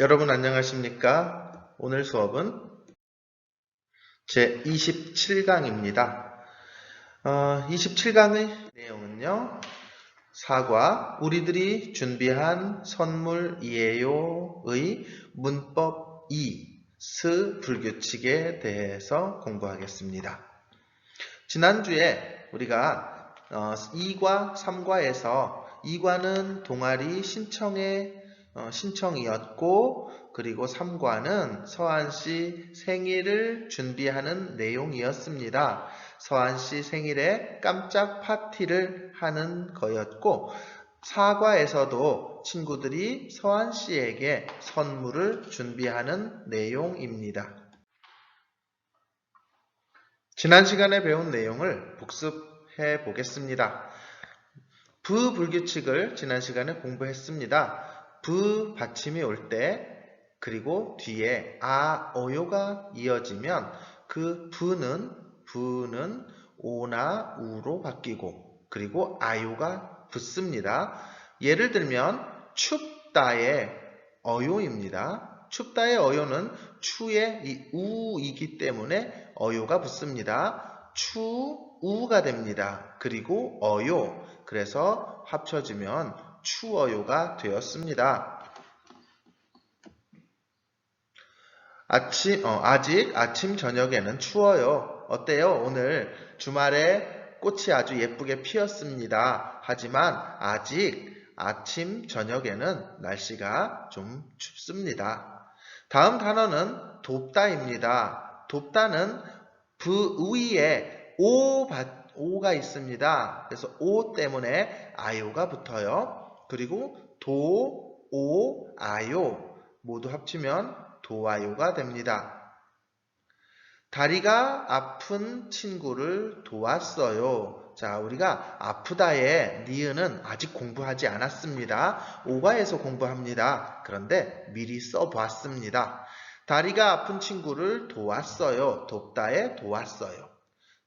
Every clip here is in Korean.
여러분 안녕하십니까? 오늘 수업은 제 27강입니다. 27강의 내용은요. 사과, 우리들이 준비한 선물이에요의 문법 2, 스 불규칙에 대해서 공부하겠습니다. 지난주에 우리가 2과 3과에서 2과는 동아리 신청이었고, 그리고 3과는 서한씨 생일을 준비하는 내용이었습니다. 서한씨 생일에 깜짝 파티를 하는 거였고, 4과에서도 친구들이 서한씨에게 선물을 준비하는 내용입니다. 지난 시간에 배운 내용을 복습해 보겠습니다. 부불규칙을 지난 시간에 공부했습니다. 부 받침이 올 때, 그리고 뒤에 아, 어요가 이어지면 그 부는 오나 우로 바뀌고, 그리고 아요가 붙습니다. 예를 들면 춥다의 어요입니다. 춥다의 어요는 추의 이 우이기 때문에 어요가 붙습니다. 추우가 됩니다. 그리고 어요, 그래서 합쳐지면 추어요가 되었습니다. 아직 아침 저녁에는 추워요. 어때요? 오늘 주말에 꽃이 아주 예쁘게 피었습니다. 하지만 아직 아침 저녁에는 날씨가 좀 춥습니다. 다음 단어는 돕다입니다. 돕다는 부위에 오가 있습니다. 그래서 오 때문에 아요가 붙어요. 그리고 도, 오, 아요 모두 합치면 도아요가 됩니다. 다리가 아픈 친구를 도왔어요. 자, 우리가 아프다의 니은은 아직 공부하지 않았습니다. 5과에서 공부합니다. 그런데 미리 써봤습니다. 다리가 아픈 친구를 도왔어요. 돕다에 도왔어요.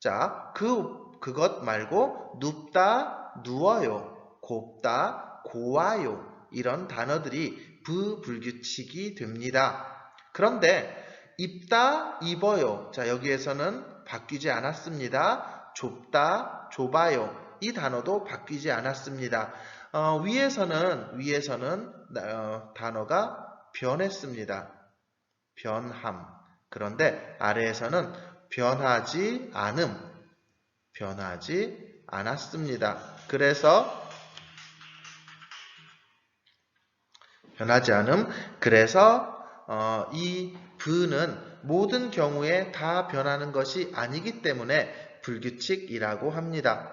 자, 그것 말고 눕다, 누워요. 곱다, 고와요. 이런 단어들이 부불규칙이 됩니다. 그런데 입다, 입어요. 자, 여기에서는 바뀌지 않았습니다. 좁다, 좁아요. 이 단어도 바뀌지 않았습니다. 위에서는 단어가 변했습니다. 변함. 그런데 아래에서는 변하지 않았습니다. 그래서 변하지 않음. 그래서 이 부는 모든 경우에 다 변하는 것이 아니기 때문에 불규칙이라고 합니다.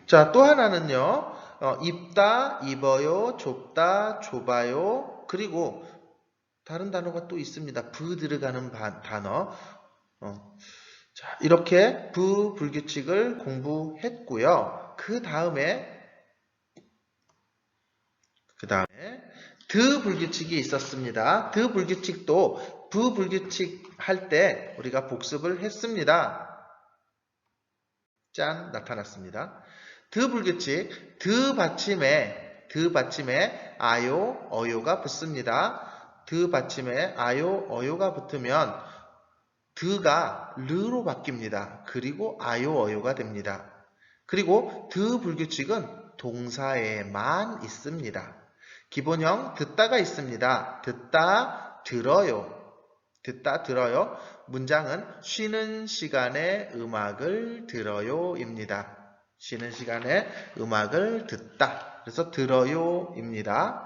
자, 또 하나는요. 입다, 입어요, 좁다, 좁아요. 그리고 다른 단어가 또 있습니다. 부 들어가는 단어. 자, 이렇게 부불규칙을 공부했고요. 그 다음에 드불규칙이 있었습니다. 드불규칙도 부불규칙 할 때 우리가 복습을 했습니다. 짠, 나타났습니다. 드불규칙, 드받침에 아요, 어요가 붙습니다. 드받침에 아요, 어요가 붙으면 드가 르로 바뀝니다. 그리고 아요, 어요가 됩니다. 그리고 드불규칙은 동사에만 있습니다. 기본형 듣다가 있습니다. 듣다, 들어요. 듣다, 들어요. 문장은 쉬는 시간에 음악을 들어요입니다. 쉬는 시간에 음악을 듣다. 그래서 들어요입니다.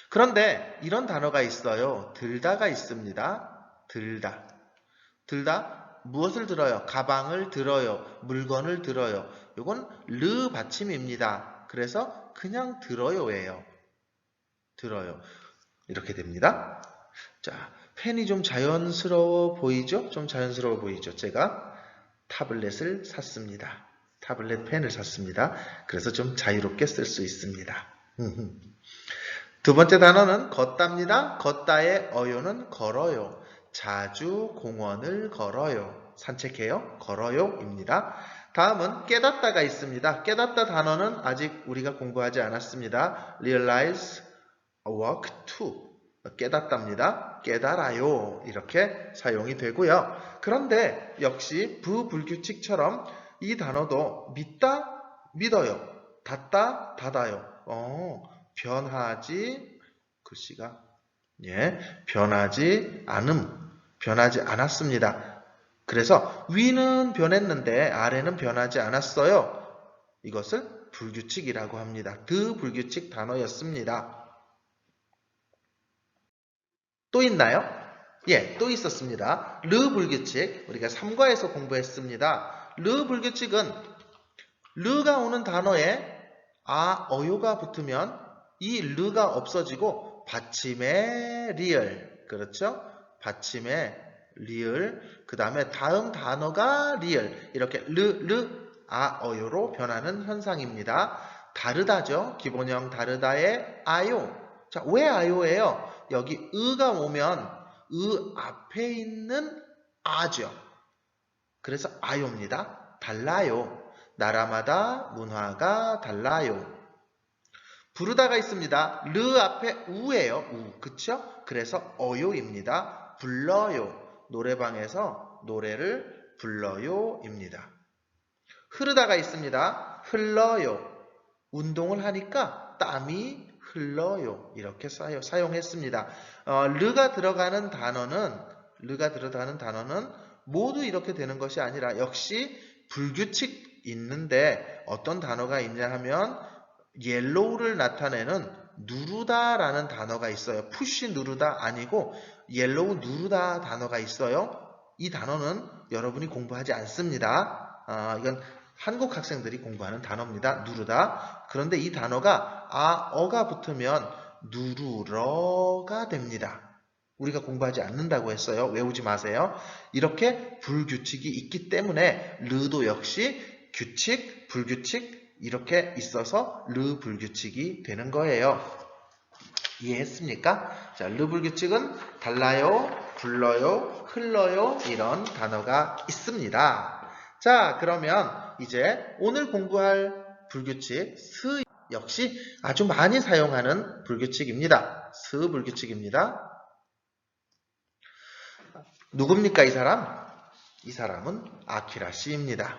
그런데 이런 단어가 있어요. 들다가 있습니다. 들다. 무엇을 들어요? 가방을 들어요. 물건을 들어요. 이건 르 받침입니다. 그래서 그냥 들어요예요. 들어요. 이렇게 됩니다. 자, 펜이 좀 자연스러워 보이죠? 좀 자연스러워 보이죠? 제가 타블렛을 샀습니다. 타블렛 펜을 샀습니다. 그래서 좀 자유롭게 쓸 수 있습니다. 두 번째 단어는 걷다입니다. 걷다의 어요는 걸어요. 자주 공원을 걸어요. 산책해요. 걸어요입니다. 다음은 깨닫다가 있습니다. 깨닫다 단어는 아직 우리가 공부하지 않았습니다. realize, work to. 깨닫답니다. 깨달아요. 이렇게 사용이 되고요. 그런데 역시 부불규칙처럼 이 단어도 믿다, 믿어요. 닫다, 닫아요. 변하지, 글씨가, 변하지 변하지 않았습니다. 그래서 위는 변했는데 아래는 변하지 않았어요. 이것을 불규칙이라고 합니다. 불규칙 단어였습니다. 또 있나요? 또 있었습니다. 불규칙. 우리가 3과에서 공부했습니다. 불규칙은 르가 오는 단어에 어요가 붙으면 이 르가 없어지고 받침의 리을. 그렇죠? 받침의 리을. 그 다음에 다음 단어가 리을. 이렇게 어요로 변하는 현상입니다. 다르다죠? 기본형 다르다의 아요. 자, 왜 아요예요? 여기 으가 오면 앞에 있는 아죠. 그래서 아요입니다. 달라요. 나라마다 문화가 달라요. 부르다가 있습니다. 르 앞에 우예요. 그쵸? 그래서 어요입니다. 불러요. 노래방에서 노래를 불러요입니다. 흐르다가 있습니다. 흘러요. 운동을 하니까 땀이 흘러요. 이렇게 사용했습니다. 르가 들어가는 단어는 모두 이렇게 되는 것이 아니라 역시 불규칙 있는데 어떤 단어가 있냐 하면 yellow를 나타내는 누르다라는 단어가 있어요. 푸시 누르다 아니고 yellow 누르다 단어가 있어요. 이 단어는 여러분이 공부하지 않습니다. 이건 한국 학생들이 공부하는 단어입니다. 누르다. 그런데 이 단어가 어가 붙으면 누르러가 됩니다. 우리가 공부하지 않는다고 했어요. 외우지 마세요. 이렇게 불규칙이 있기 때문에 르도 역시 규칙, 불규칙 이렇게 있어서 르 불규칙이 되는 거예요. 이해했습니까? 자, 르 불규칙은 달라요, 불러요, 흘러요 이런 단어가 있습니다. 자, 그러면 이제 오늘 공부할 불규칙 스 역시 아주 많이 사용하는 불규칙입니다. 스 불규칙입니다. 누굽니까 이 사람? 이 사람은 아키라 씨입니다.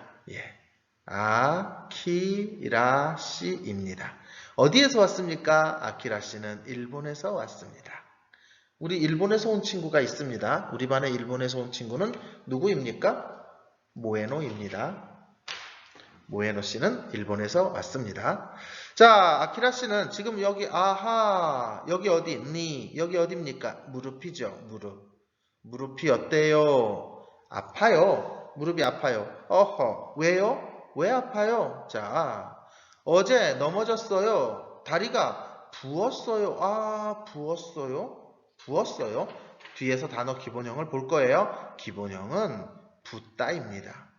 아키라 씨입니다. 어디에서 왔습니까? 아키라 씨는 일본에서 왔습니다. 우리 일본에서 온 친구가 있습니다. 우리 반에 일본에서 온 친구는 누구입니까? 모에노입니다. 모에노 씨는 일본에서 왔습니다. 자, 아키라 씨는 지금 여기 여기 어디? 여기 어디입니까? 무릎이죠. 무릎이 어때요? 아파요. 무릎이 아파요. 왜요? 왜 아파요? 자, 어제 넘어졌어요. 다리가 부었어요. 부었어요. 뒤에서 단어 기본형을 볼 거예요. 기본형은 붓다입니다.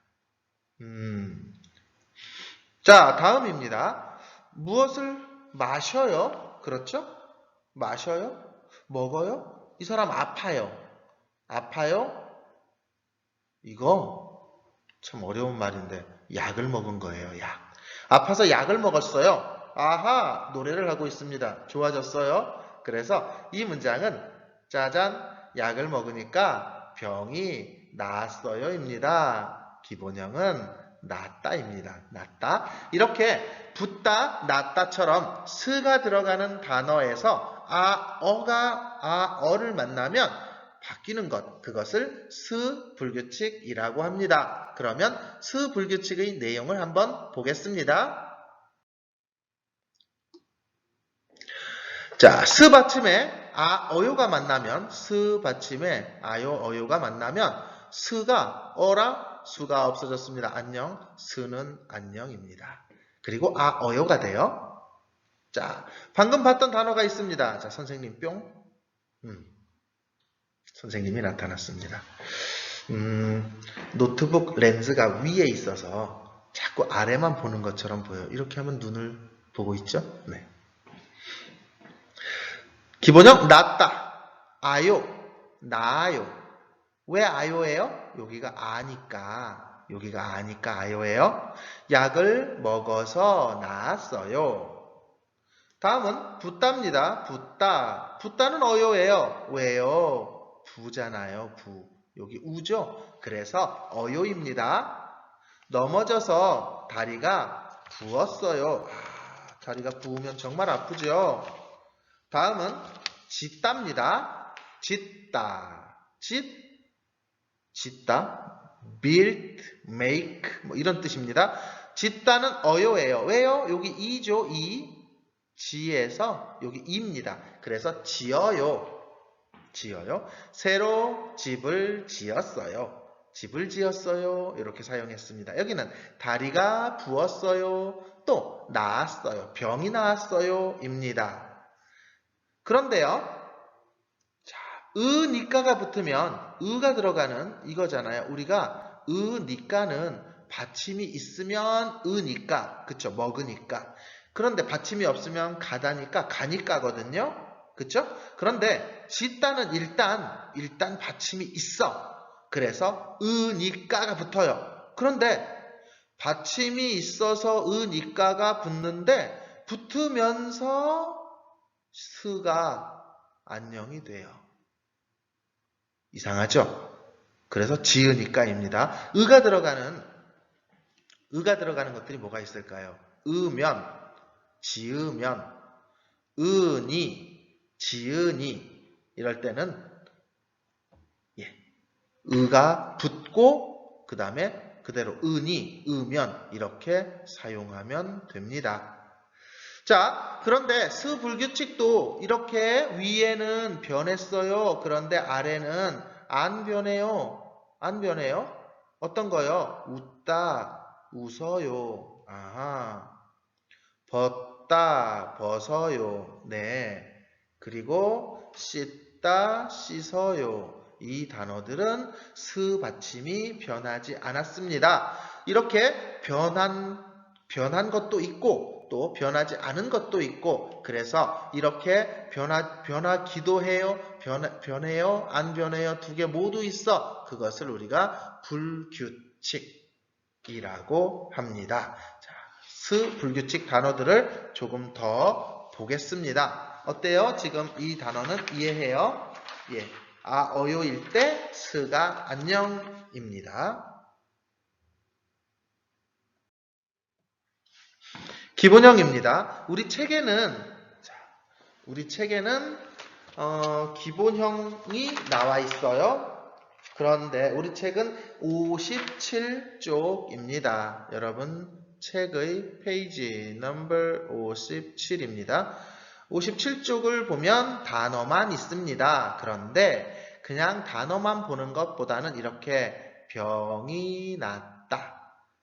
자, 다음입니다. 무엇을 마셔요? 그렇죠? 마셔요? 먹어요? 이 사람 아파요. 이거 참 어려운 말인데 약을 먹은 거예요. 약. 아파서 약을 먹었어요. 노래를 하고 있습니다. 좋아졌어요. 그래서 이 문장은 짜잔 약을 먹으니까 병이 나았어요입니다. 기본형은 낫다입니다. 낫다. 이렇게 붓다, 낫다처럼 스가 들어가는 단어에서 어를 만나면 바뀌는 것, 그것을 스 불규칙이라고 합니다. 그러면 스 불규칙의 내용을 한번 보겠습니다. 자, 스 받침에 어요가 만나면, 스 받침에 어요가 만나면 스가 어랑 수가 없어졌습니다. 안녕. 스는 안녕입니다. 그리고 어요가 돼요. 자, 방금 봤던 단어가 있습니다. 자, 선생님 뿅. 선생님이 나타났습니다. 노트북 렌즈가 위에 있어서 자꾸 아래만 보는 것처럼 보여요. 이렇게 하면 눈을 보고 있죠? 네. 기본형 낫다. 아요. 나아요. 왜 아요예요? 여기가 아니까 여기가 아니까 아요예요. 약을 먹어서 나았어요. 다음은 붓다입니다. 붓다. 붓다는 어요예요. 왜요? 부잖아요. 부. 여기 우죠? 그래서 어요입니다. 넘어져서 다리가 부었어요. 다리가 부으면 정말 아프죠? 다음은 짓답니다. 짓다. 짓다. build, make 뭐 이런 뜻입니다. 짓다는 어요예요. 왜요? 여기 이죠. 이. 지에서 여기 이입니다. 그래서 지어요. 지어요. 새로 집을 지었어요. 집을 지었어요. 이렇게 사용했습니다. 여기는 다리가 부었어요. 또 나았어요. 병이 나았어요. 입니다. 그런데요. 자, 니까가 붙으면 으가 들어가는 이거잖아요. 우리가 니까는 받침이 있으면 으니까. 그쵸? 먹으니까. 그런데 받침이 없으면 가다니까 가니까거든요. 그쵸? 그런데 짓다는 일단 받침이 있어. 그래서 으니까가 붙어요. 그런데 받침이 있어서 으니까가 붙는데 붙으면서 스가 안녕이 돼요. 이상하죠? 그래서 지으니까입니다. 으가 들어가는 것들이 뭐가 있을까요? 으면, 지으면, 으니, 지으니 이럴 때는 으가 붙고 그 다음에 그대로 으니, 으면 이렇게 사용하면 됩니다. 자, 그런데 스불규칙도 이렇게 위에는 변했어요. 그런데 아래는 안 변해요. 안 변해요. 어떤 거요? 웃다, 웃어요. 아하. 벗다, 벗어요. 네. 그리고 씻다, 씻어요. 이 단어들은 스 받침이 변하지 않았습니다. 이렇게 변한 것도 있고 또 변하지 않은 것도 있고 그래서 이렇게 변하기도 해요. 변해요. 안 변해요. 두 개 모두 있어. 그것을 우리가 불규칙이라고 합니다. 자, 스 불규칙 단어들을 조금 더 보겠습니다. 어때요? 지금 이 단어는 이해해요? 예. 아, 어요일 때 스가 안녕입니다. 기본형입니다. 우리 책에는 기본형이 나와 있어요. 그런데 우리 책은 57쪽입니다. 여러분 책의 페이지 넘버 57입니다. 57쪽을 보면 단어만 있습니다. 그런데 그냥 단어만 보는 것보다는 이렇게 병이 났다.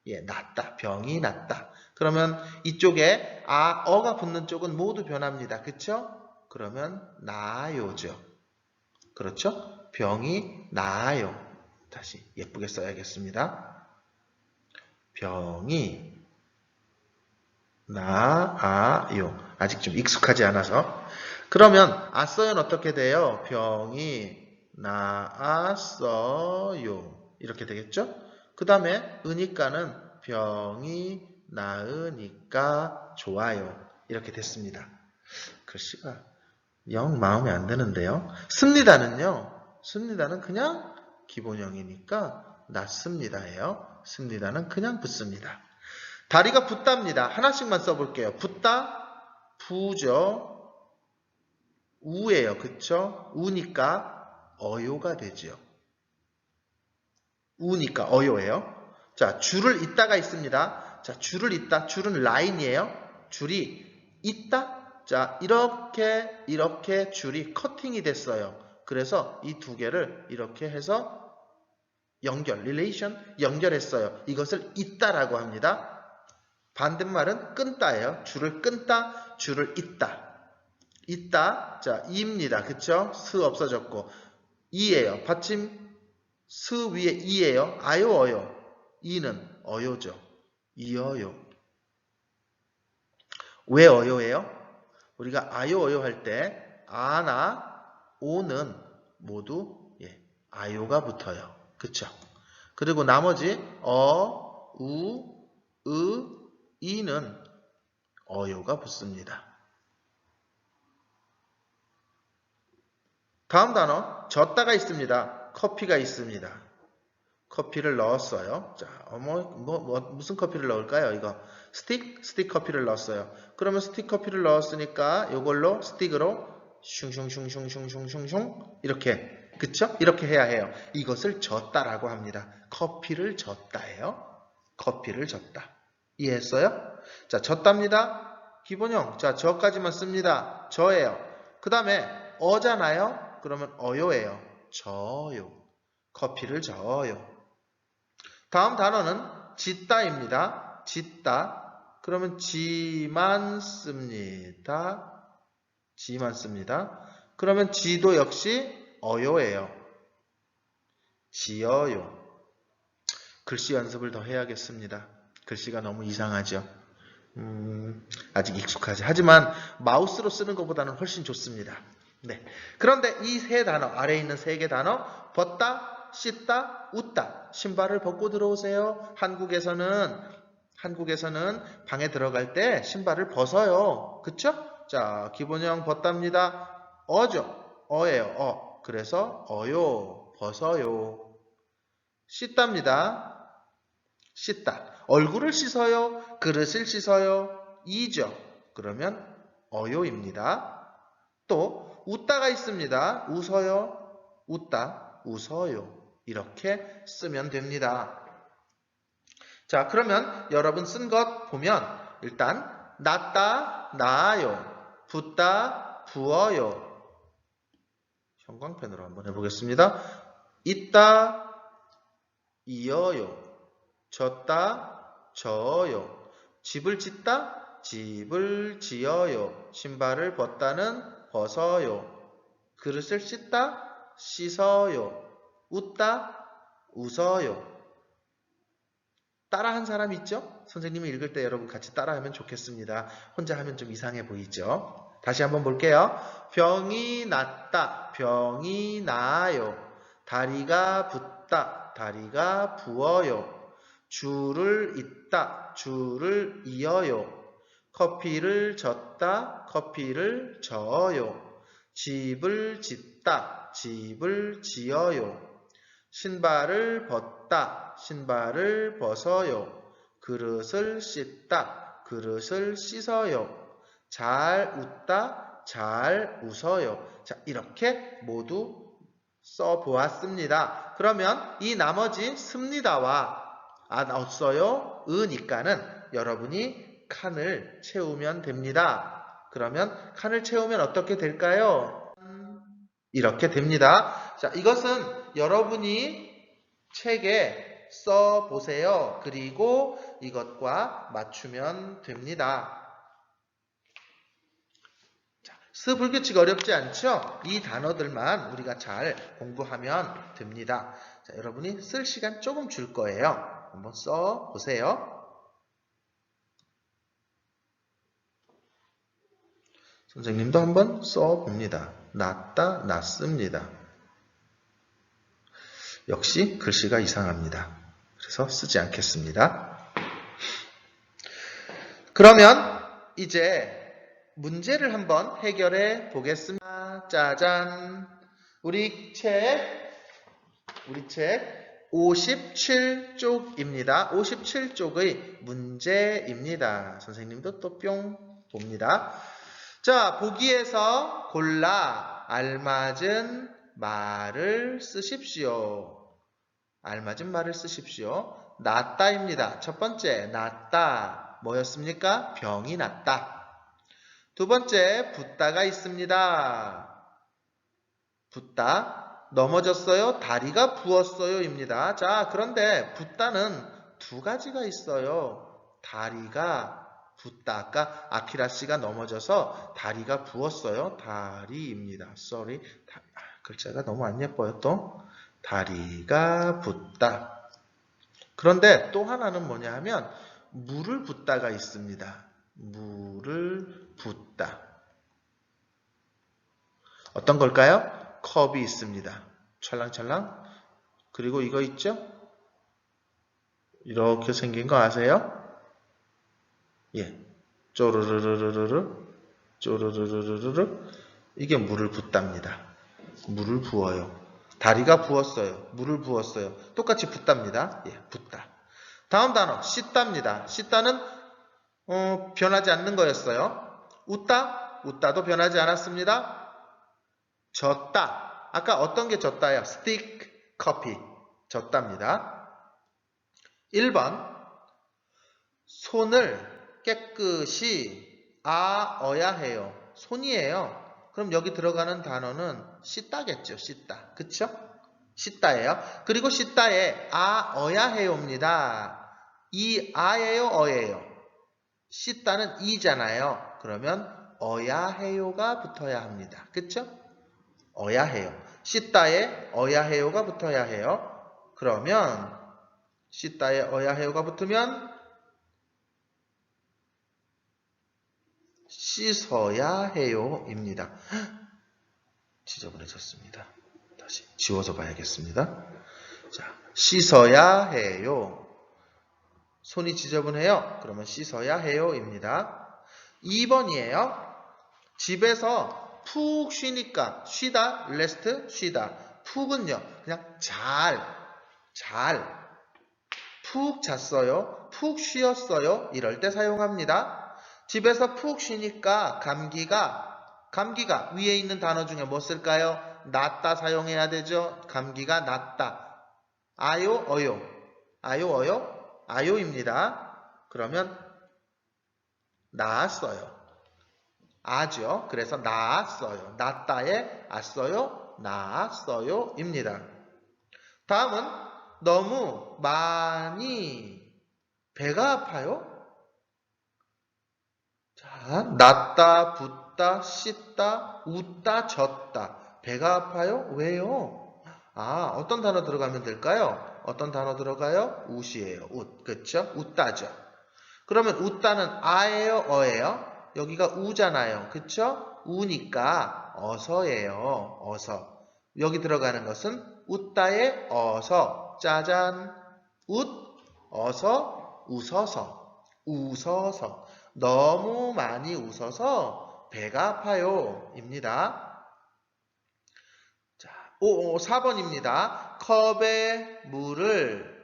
예, 났다. 병이 났다. 그러면 이쪽에 어가 붙는 쪽은 모두 변합니다. 그쵸? 그러면 나아요죠. 그렇죠? 병이 나아요. 다시 예쁘게 써야겠습니다. 병이 나아요. 아직 좀 익숙하지 않아서. 그러면 아써요는 어떻게 돼요? 병이 나았어요. 이렇게 되겠죠? 그 다음에 으니까는 병이 나으니까 좋아요. 이렇게 됐습니다. 글씨가 영 마음에 안 드는데요. 씁니다는 그냥 기본형이니까 낫습니다예요. 씁니다는 그냥 붙습니다. 다리가 붓답니다. 하나씩만 써볼게요. 붓다, 부죠. 우예요. 그쵸? 우니까 어요가 되죠. 우니까 어요예요. 자, 줄을 잇다가 있습니다. 자, 줄을 잇다. 줄은 라인이에요. 줄이 잇다. 자, 이렇게 줄이 커팅이 됐어요. 그래서 이 두 개를 이렇게 해서 릴레이션, 연결했어요. 이것을 잇다라고 합니다. 반대말은 끊다예요. 줄을 끊다, 줄을 잇다. 잇다, 자, 이입니다. 그쵸? 스 없어졌고. 이예요. 받침 스 위에 이예요. 아요, 어요. 이는 어요죠. 이어요. 왜 어요예요? 우리가 아요, 어요 할 때 아나 오는 모두 아요가 붙어요. 그쵸? 그리고 나머지 어, 우, 으, 이는 어요가 붙습니다. 다음 단어 젓다가 있습니다. 커피가 있습니다. 커피를 넣었어요. 자, 무슨 커피를 넣을까요? 이거 스틱 커피를 넣었어요. 그러면 스틱 커피를 넣었으니까 이걸로 스틱으로 슝슝슝슝슝슝슝 이렇게, 그쵸? 이렇게 해야 해요. 이것을 젓다라고 합니다. 커피를 젓다예요. 커피를 젓다. 이해했어요? 자, 젓답니다. 기본형. 자, 저까지만 씁니다. 저예요. 그 다음에 어잖아요. 그러면 어요예요. 저요. 커피를 저어요. 다음 단어는 짓다입니다. 짓다. 그러면 지만 씁니다. 지만 씁니다. 그러면 지도 역시 어요예요. 지어요. 글씨 연습을 더 해야겠습니다. 글씨가 너무 이상하죠. 아직 익숙하지. 하지만 마우스로 쓰는 것보다는 훨씬 좋습니다. 네. 그런데 이 세 단어, 아래에 있는 세 개 단어, 벗다, 씻다, 웃다. 신발을 벗고 들어오세요. 한국에서는 방에 들어갈 때 신발을 벗어요. 그쵸? 자, 기본형 벗답니다. 어죠? 어예요. 어. 그래서 어요, 벗어요. 씻답니다. 씻다. 얼굴을 씻어요. 그릇을 씻어요. 이죠. 그러면 어요입니다. 또 웃다가 있습니다. 웃어요. 웃다. 웃어요. 이렇게 쓰면 됩니다. 자, 그러면 여러분 쓴 것 보면 일단 낫다, 나아요. 붓다, 부어요. 형광펜으로 한번 해보겠습니다. 있다, 이어요. 졌다, 져요. 집을 짓다, 집을 지어요. 신발을 벗다는 벗어요. 그릇을 씻다, 씻어요. 웃다, 웃어요. 따라한 사람 있죠? 선생님이 읽을 때 여러분 같이 따라하면 좋겠습니다. 혼자 하면 좀 이상해 보이죠? 다시 한번 볼게요. 병이 났다, 병이 나아요. 다리가 붓다, 다리가 부어요. 줄을 잇다, 줄을 이어요. 커피를 젓다, 커피를 저어요. 집을 짓다, 집을 지어요. 신발을 벗다, 신발을 벗어요. 그릇을 씻다, 그릇을 씻어요. 잘 웃다, 잘 웃어요. 자, 이렇게 모두 써보았습니다. 그러면 이 나머지 습니다와 안 없어요, 으니까는 여러분이 칸을 채우면 됩니다. 그러면 칸을 채우면 어떻게 될까요? 이렇게 됩니다. 자, 이것은 여러분이 책에 써보세요. 그리고 이것과 맞추면 됩니다. 스 불규칙 어렵지 않죠? 이 단어들만 우리가 잘 공부하면 됩니다. 자, 여러분이 쓸 시간 조금 줄 거예요. 한번 써보세요. 선생님도 한번 써봅니다. 낫다, 낫습니다. 역시 글씨가 이상합니다. 그래서 쓰지 않겠습니다. 그러면 이제 문제를 한번 해결해 보겠습니다. 짜잔! 우리 책 57쪽입니다. 57쪽의 문제입니다. 선생님도 또 뿅 봅니다. 자, 보기에서 골라 알맞은 말을 쓰십시오. 알맞은 말을 쓰십시오. 낫다입니다. 첫 번째, 낫다. 뭐였습니까? 병이 났다. 두 번째, 붓다가 있습니다. 붓다. 넘어졌어요. 다리가 부었어요. 입니다. 자, 그런데 붓다는 두 가지가 있어요. 다리가 붓다. 아까 아키라 씨가 넘어져서 다리가 부었어요. 다리입니다. sorry. 글자가 너무 안 예뻐요. 또 다리가 붓다. 그런데 또 하나는 뭐냐 하면 물을 붓다가 있습니다. 물을 붓다. 어떤 걸까요? 컵이 있습니다. 찰랑찰랑. 그리고 이거 있죠? 이렇게 생긴 거 아세요? 예. 쪼르르르르르, 쪼르르르르르. 이게 물을 붓답니다. 물을 부어요. 다리가 부었어요. 물을 부었어요. 똑같이 붓답니다. 예, 붓다. 다음 단어, 씻답니다. 씻다는 변하지 않는 거였어요. 웃다? 웃다도 변하지 않았습니다. 젖다. 아까 어떤 게 젖다요? 스틱, 커피. 젖답니다. 1번, 손을 깨끗이 아어야 해요. 손이에요. 그럼 여기 들어가는 단어는 씻다겠죠. 씻다. 그쵸? 씻다예요. 그리고 씻다에 아어야 해요입니다. 이 아예요, 어예요? 씻다는 이잖아요. 그러면 어야 해요가 붙어야 합니다. 그쵸? 어야 해요. 씻다에 어야 해요가 붙어야 해요. 그러면 씻다에 어야 해요가 붙으면 씻어야 해요입니다. 지저분해졌습니다. 다시 지워서 봐야겠습니다. 자, 씻어야 해요. 손이 지저분해요. 그러면 씻어야 해요입니다. 2번이에요. 집에서 푹 쉬니까 쉬다, rest, 쉬다. 푹은요. 그냥 푹 잤어요. 푹 쉬었어요. 이럴 때 사용합니다. 집에서 푹 쉬니까 감기가 위에 있는 단어 중에 뭐 쓸까요? 낫다 사용해야 되죠. 감기가 낫다. 아요, 어요. 아요, 어요? 아요입니다. 그러면 나았어요. 아죠. 그래서 나았어요. 낫다에 as어요. 나았어요입니다. 다음은 너무 많이 배가 아파요? 자, 낫다, 붓다, 씻다, 웃다, 젖다. 배가 아파요? 왜요? 아, 어떤 단어 들어가면 될까요? 어떤 단어 들어가요? 웃이에요. 웃. 그쵸? 웃다죠. 그러면 웃다는 아예요? 어예요? 여기가 우잖아요. 그쵸? 우니까 어서예요. 어서. 여기 들어가는 것은 웃다의 어서. 짜잔. 웃, 어서, 웃어서. 웃어서. 너무 많이 웃어서 배가 아파요. 입니다. 자, 4번입니다. 컵에 물을,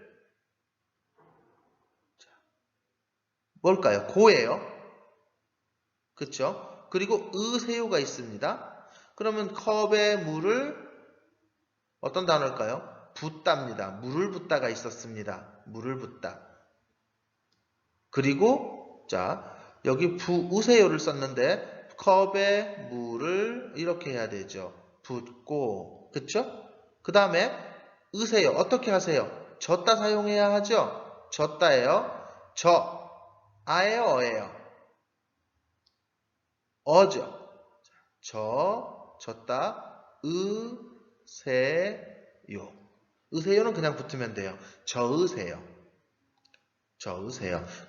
뭘까요? 고예요. 그쵸? 그리고 으세요가 있습니다. 그러면 컵에 물을 어떤 단어일까요? 붓답니다. 물을 붓다가 있었습니다. 물을 붓다. 그리고 자, 여기 우세요를 썼는데 컵에 물을 이렇게 해야 되죠. 붓고, 그쵸? 그 다음에 으세요. 어떻게 하세요? 젖다 사용해야 하죠? 젖다예요. 아예요, 어예요? 어죠. 젖다, 으세요. 으세요는 그냥 붙으면 돼요. 저으세요.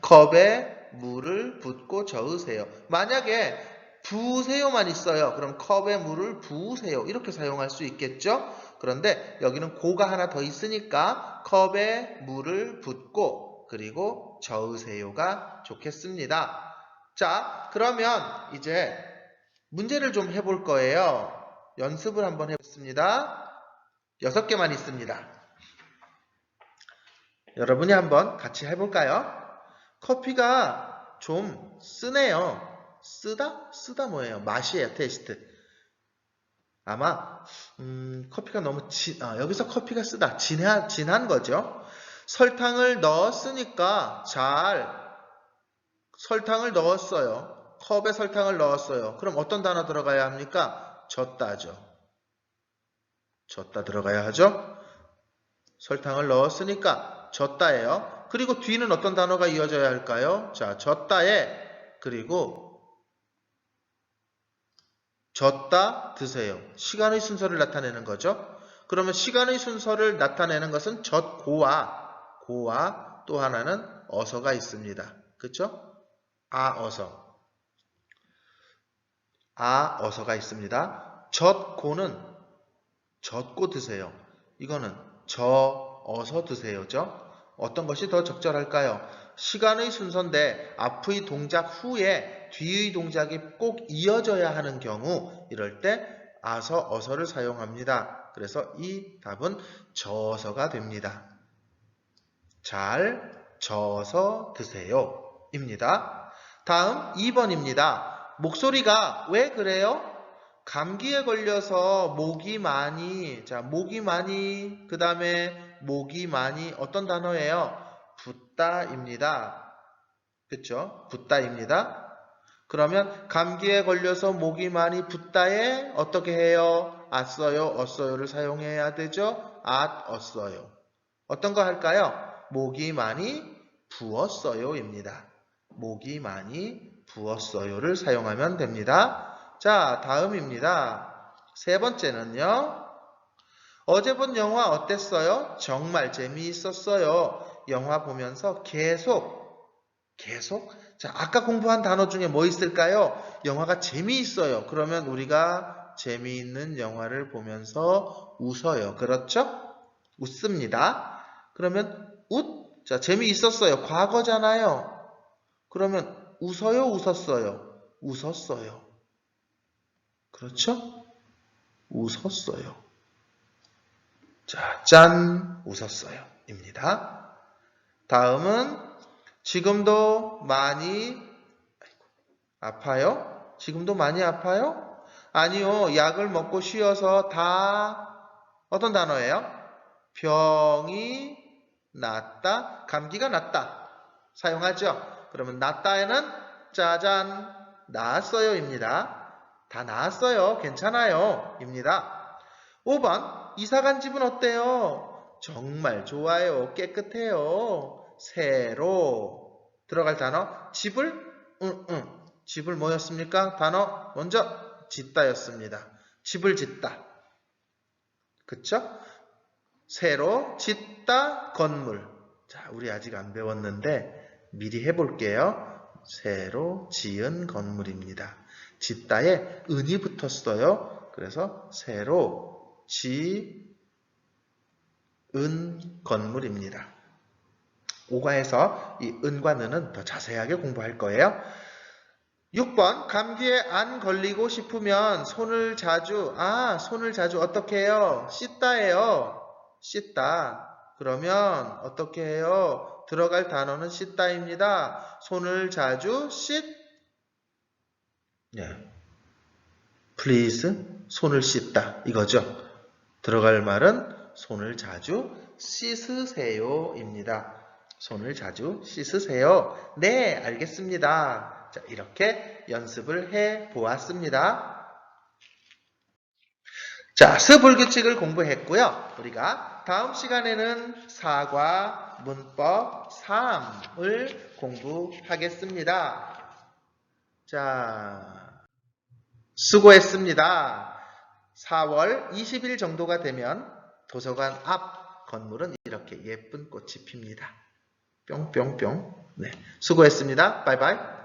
컵에 물을 붓고 저으세요. 만약에 부으세요만 있어요. 그럼 컵에 물을 부으세요. 이렇게 사용할 수 있겠죠? 그런데 여기는 고가 하나 더 있으니까 컵에 물을 붓고 그리고 저으세요가 좋겠습니다. 자, 그러면 이제 문제를 좀 해볼 거예요. 연습을 한번 해보겠습니다. 6개만 있습니다. 여러분이 한번 같이 해볼까요? 커피가 좀 쓰네요. 쓰다 뭐예요? 맛이에요, 테이스트. 아마 커피가 너무 여기서 커피가 쓰다, 진한 거죠. 설탕을 넣었으니까 설탕을 넣었어요. 컵에 설탕을 넣었어요. 그럼 어떤 단어 들어가야 합니까? 젖다죠. 젖다 들어가야 하죠. 설탕을 넣었으니까 젖다예요. 그리고 뒤는 어떤 단어가 이어져야 할까요? 자, 젖다에 그리고 젖다 드세요. 시간의 순서를 나타내는 거죠. 그러면 시간의 순서를 나타내는 것은 고와 또 하나는 어서가 있습니다. 그렇죠? 어서가 있습니다. 젖고 드세요. 이거는 어서 드세요죠. 어떤 것이 더 적절할까요? 시간의 순서인데 앞의 동작 후에 뒤의 동작이 꼭 이어져야 하는 경우 이럴 때 아서, 어서를 사용합니다. 그래서 이 답은 저어서가 됩니다. 잘 저어서 드세요 입니다. 다음 2번입니다. 목소리가 왜 그래요? 감기에 걸려서 목이 많이, 그 다음에 목이 많이 어떤 단어예요? 붓다입니다. 그쵸? 붓다입니다. 그러면 감기에 걸려서 목이 많이 붓다에 어떻게 해요? 앗어요, 어써요를 사용해야 되죠? 앗었어요. 어떤 거 할까요? 목이 많이 부었어요입니다. 목이 많이 부었어요를 사용하면 됩니다. 자, 다음입니다. 세 번째는요. 어제 본 영화 어땠어요? 정말 재미있었어요. 영화 보면서 계속. 자, 아까 공부한 단어 중에 뭐 있을까요? 영화가 재미있어요. 그러면 우리가 재미있는 영화를 보면서 웃어요. 그렇죠? 웃습니다. 그러면 자, 재미있었어요. 과거잖아요. 그러면 웃어요, 웃었어요? 웃었어요. 그렇죠? 웃었어요. 자, 짠, 웃었어요. 입니다. 다음은 지금도 많이 아파요? 지금도 많이 아파요? 아니요, 약을 먹고 쉬어서 다 어떤 단어예요? 병이 낫다, 감기가 낫다 사용하죠. 그러면 낫다에는 짜잔, 나았어요 입니다. 다 나았어요, 괜찮아요 입니다. 5번, 이사간 집은 어때요? 정말 좋아요, 깨끗해요. 새로 들어갈 단어 집을 집을 뭐였습니까? 단어 먼저 짓다였습니다. 집을 짓다. 그쵸? 새로 짓다 건물. 자, 우리 아직 안 배웠는데 미리 해볼게요. 새로 지은 건물입니다. 짓다에 은이 붙었어요. 그래서 새로 지은 건물입니다. 5과에서 이 은과 는은 더 자세하게 공부할 거예요. 6번, 감기에 안 걸리고 싶으면 손을 자주 어떻게 해요? 씻다예요. 씻다. 그러면 어떻게 해요? 들어갈 단어는 씻다입니다. 손을 자주 please, 손을 씻다. 이거죠. 들어갈 말은 손을 자주 씻으세요 입니다. 손을 자주 씻으세요. 네, 알겠습니다. 자, 이렇게 연습을 해 보았습니다. 자, 스불규칙을 공부했고요. 우리가 다음 시간에는 사과, 문법 3을 공부하겠습니다. 자, 수고했습니다. 4월 20일 정도가 되면 도서관 앞 건물은 이렇게 예쁜 꽃이 핍니다. 뿅뿅뿅. 네, 수고했습니다. 바이바이.